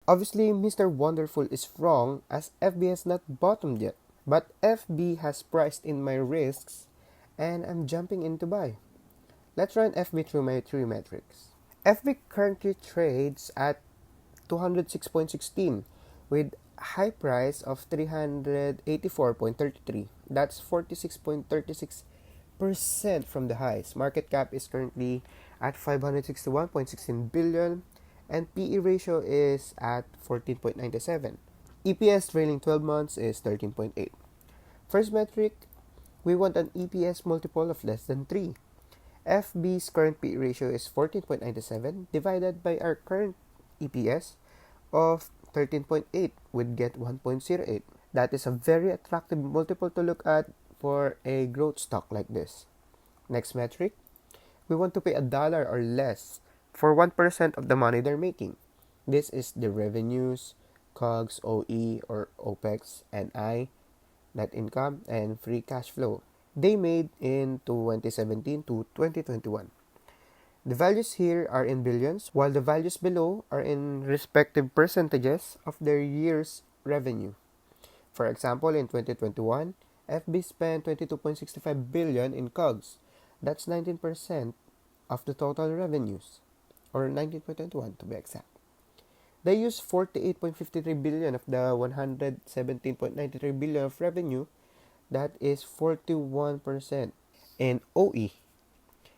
Obviously, Mr. Wonderful is wrong as FB has not bottomed yet. But FB has priced in my risks and I'm jumping in to buy. Let's run FB through my three metrics. FB currently trades at 206.16 with high price of 384.33. That's 46.36% from the highs. Market cap is currently at 561.16 billion and PE ratio is at 14.97. EPS trailing 12 months is 13.8. First metric, we want an EPS multiple of less than 3. FB's current PE ratio is 14.97 divided by our current EPS of 13.8 would get 1.08. That is a very attractive multiple to look at for a growth stock like this. Next metric, we want to pay $1 or less for 1% of the money they're making. This is the revenues, COGS, OE or OPEX, NI, net income, and free cash flow they made in 2017 to 2021. The values here are in billions, while the values below are in respective percentages of their year's revenue. For example, in 2021, FB spent 22.65 billion in COGS. That's 19% of the total revenues, or 19.21 to be exact. They used 48.53 billion of the 117.93 billion of revenue. That is 41% in OE.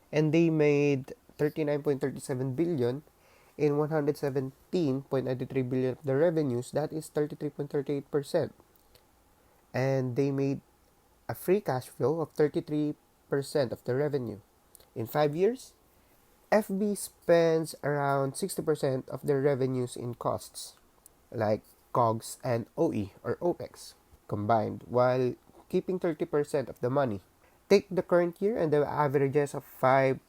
And they made 39.37 billion in 117.93 billion of the revenues. That is 33.38%. And they made a free cash flow of 33% of the revenue. In 5 years, FB spends around 60% of their revenues in costs, like COGS and OE or OPEX combined, while keeping 30% of the money. Take the current year and the averages of 5,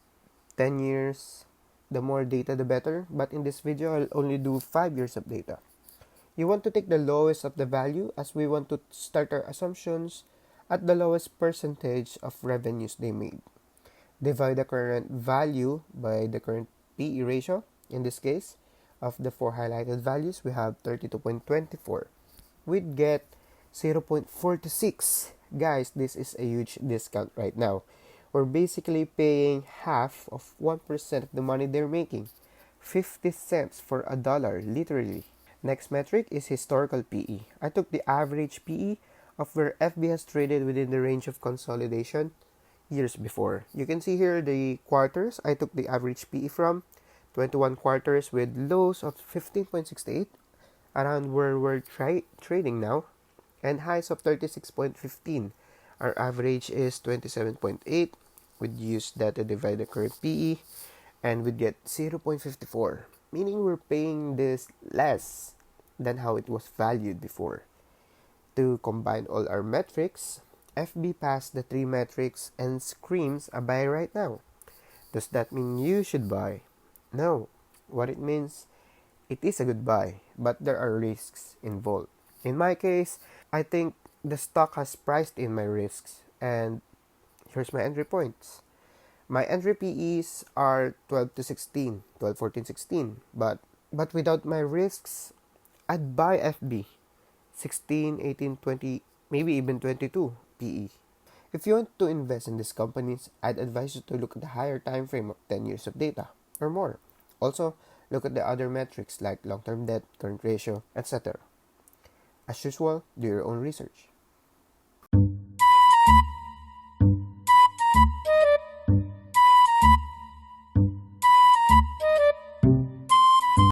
10 years. The more data, the better. But in this video, I'll only do 5 years of data. You want to take the lowest of the value as we want to start our assumptions at the lowest percentage of revenues they made. Divide the current value by the current PE ratio. In this case, of the 4 highlighted values, we have 32.24. We'd get 0.46. Guys, this is a huge discount right now. We're basically paying half of 1% of the money they're making. 50 cents for $1, literally. Next metric is historical PE. I took the average PE of where FB has traded within the range of consolidation years before. You can see here the quarters. I took the average PE from 21 quarters with lows of 15.68, around where we're trading now, and highs of 36.15. Our average is 27.8. We'd use that to divide the current PE, and we'd get 0.54, meaning we're paying this less than how it was valued before. To combine all our metrics, FB passed the 3 metrics and screams a buy right now. Does that mean you should buy? No. What it means, it is a good buy, but there are risks involved. In my case, I think the stock has priced in my risks, and here's my entry points. My entry PEs are 12 to 16, 12, 14, 16, but without my risks, I'd buy FB, 16, 18, 20, maybe even 22 PE. If you want to invest in these companies, I'd advise you to look at the higher time frame of 10 years of data or more. Also, look at the other metrics like long-term debt, current ratio, etc. As usual, do your own research.